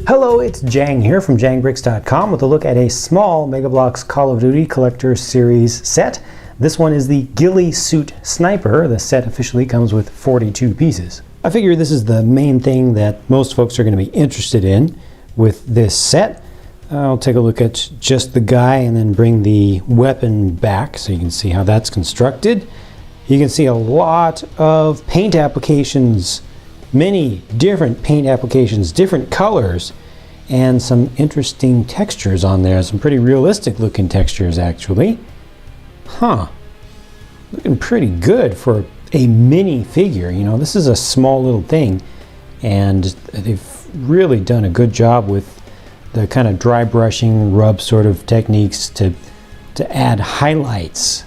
Hello, it's Jang here from jangbricks.com with a look at a small Mega Bloks Call of Duty Collector Series set. This one is the Ghillie Suit Sniper. The set officially comes with 42 pieces. I figure this is the main thing that most folks are going to be interested in with this set. I'll take a look at just the guy and then bring the weapon back so you can see how that's constructed. You can see a lot of paint applications, many different paint applications, different colors, and some interesting textures on there. Some pretty realistic looking textures actually. Looking pretty good for a mini figure. You know, this is a small little thing, and they've really done a good job with the kind of dry brushing, rub sort of techniques to add highlights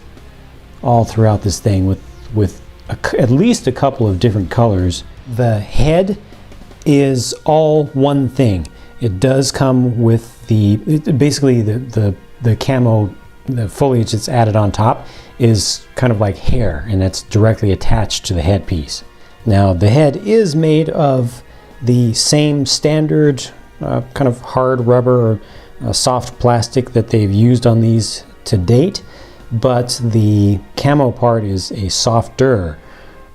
all throughout this thing with at least a couple of different colors. The head is all one thing. It does come with basically the camo, the foliage that's added on top is kind of like hair, and that's directly attached to the headpiece. Now the head is made of the same standard kind of hard rubber or soft plastic that they've used on these to date, but the camo part is a softer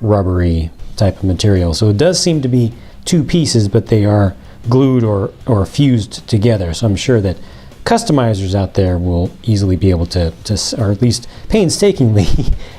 rubbery type of material. So it does seem to be two pieces, but they are glued or fused together. So I'm sure that customizers out there will easily be able to or at least painstakingly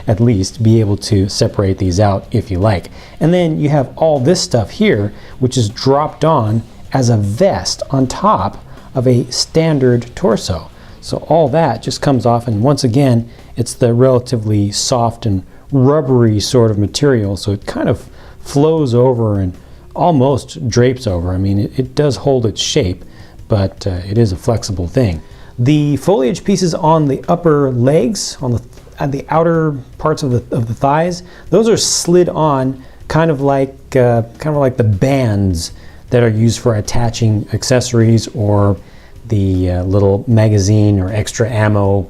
at least be able to separate these out if you like. And then you have all this stuff here, which is dropped on as a vest on top of a standard torso. So all that just comes off, and once again, it's the relatively soft and rubbery sort of material, so it kind of flows over and almost drapes over. I mean, it does hold its shape, but it is a flexible thing. The foliage pieces on the upper legs, on the outer parts of the thighs, those are slid on kind of like the bands that are used for attaching accessories or the little magazine or extra ammo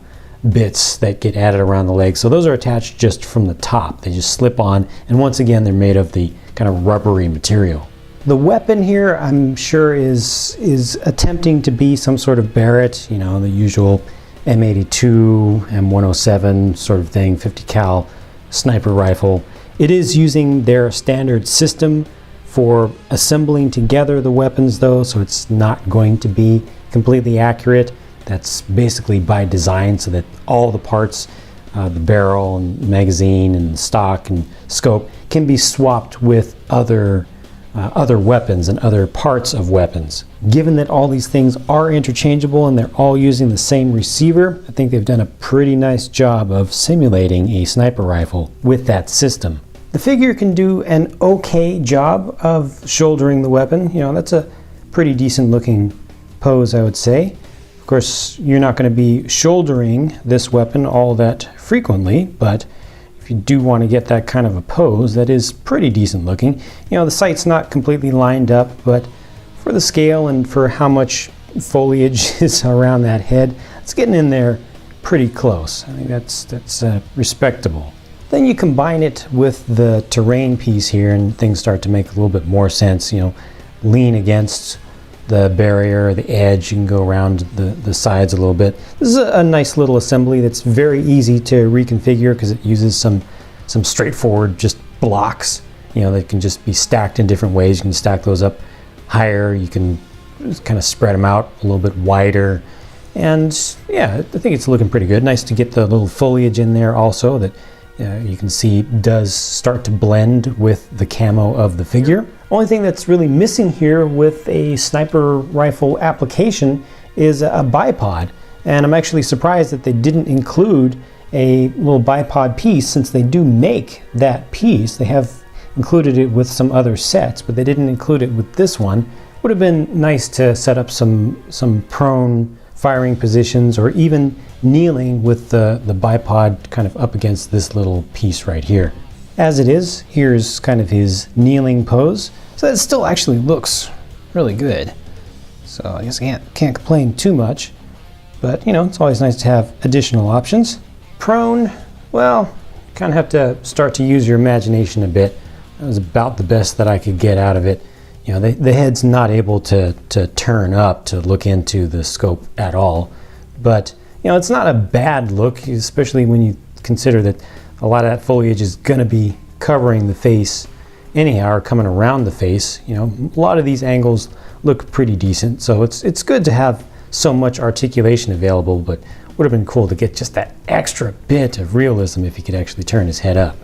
bits that get added around the legs. So those are attached just from the top. They just slip on, and once again they're made of the kind of rubbery material. The weapon here, I'm sure, is attempting to be some sort of Barrett, you know, the usual M82, M107 sort of thing, 50 cal sniper rifle. It is using their standard system for assembling together the weapons though, so it's not going to be completely accurate. That's basically by design, so that all the parts, the barrel and magazine and stock and scope, can be swapped with other weapons and other parts of weapons. Given that all these things are interchangeable and they're all using the same receiver, I think they've done a pretty nice job of simulating a sniper rifle with that system. The figure can do an okay job of shouldering the weapon. You know, that's a pretty decent looking pose, I would say. Of course, you're not going to be shouldering this weapon all that frequently, but if you do want to get that kind of a pose, that is pretty decent looking. You know, the sight's not completely lined up, but for the scale and for how much foliage is around that head, it's getting in there pretty close. I think that's respectable. Then you combine it with the terrain piece here and things start to make a little bit more sense. You know, lean against the barrier, the edge, you can go around the sides a little bit. This is a nice little assembly that's very easy to reconfigure because it uses some straightforward just blocks, you know, that can just be stacked in different ways. You can stack those up higher, you can just kind of spread them out a little bit wider, and yeah, I think it's looking pretty good. Nice to get the little foliage in there also that you can see does start to blend with the camo of the figure. Only thing that's really missing here with a sniper rifle application is a bipod, and I'm actually surprised that they didn't include a little bipod piece, since they do make that piece. They have included it with some other sets, but they didn't include it with this one. Would have been nice to set up some prone firing positions, or even kneeling with the bipod kind of up against this little piece right here. As it is, here's kind of his kneeling pose. So that still actually looks really good. So I guess I can't complain too much, but you know, it's always nice to have additional options. Prone, well, kind of have to start to use your imagination a bit. That was about the best that I could get out of it. You know, the head's not able to turn up to look into the scope at all. But, you know, it's not a bad look, especially when you consider that a lot of that foliage is going to be covering the face anyhow, or coming around the face. You know, a lot of these angles look pretty decent, so it's good to have so much articulation available, but would have been cool to get just that extra bit of realism if he could actually turn his head up.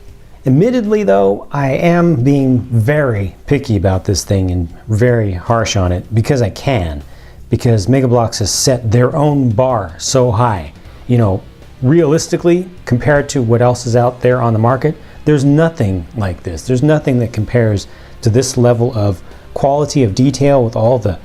Admittedly though, I am being very picky about this thing and very harsh on it because I can, because Mega Bloks has set their own bar so high. You know, realistically, compared to what else is out there on the market, there's nothing like this. There's nothing that compares to this level of quality of detail with all the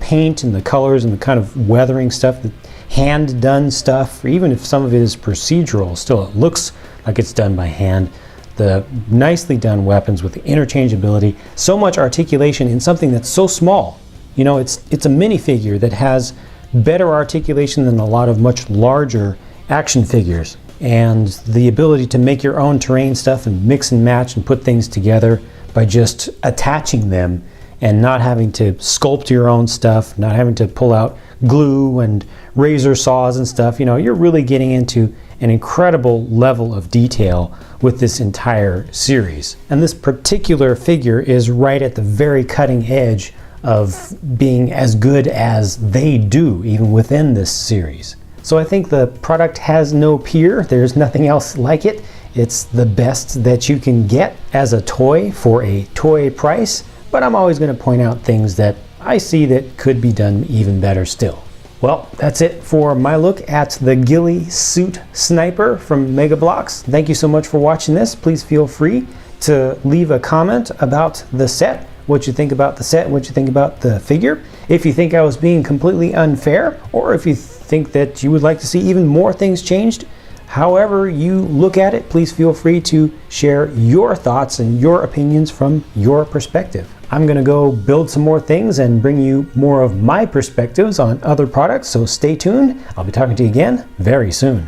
paint and the colors and the kind of weathering stuff, the hand done stuff, or even if some of it is procedural, still it looks like it's done by hand. The nicely done weapons with the interchangeability, so much articulation in something that's so small. You know, it's a minifigure that has better articulation than a lot of much larger action figures, and the ability to make your own terrain stuff and mix and match and put things together by just attaching them and not having to sculpt your own stuff, not having to pull out glue and razor saws and stuff. You know, you're really getting into an incredible level of detail with this entire series. And this particular figure is right at the very cutting edge of being as good as they do, even within this series. So I think the product has no peer. There's nothing else like it. It's the best that you can get as a toy for a toy price, but I'm always going to point out things that I see that could be done even better still. Well, that's it for my look at the Ghillie Suit Sniper from Mega Bloks. Thank you so much for watching this. Please feel free to leave a comment about the set, what you think about the set, what you think about the figure. If you think I was being completely unfair, or if you think that you would like to see even more things changed, however you look at it, please feel free to share your thoughts and your opinions from your perspective. I'm going to go build some more things and bring you more of my perspectives on other products, so stay tuned. I'll be talking to you again very soon.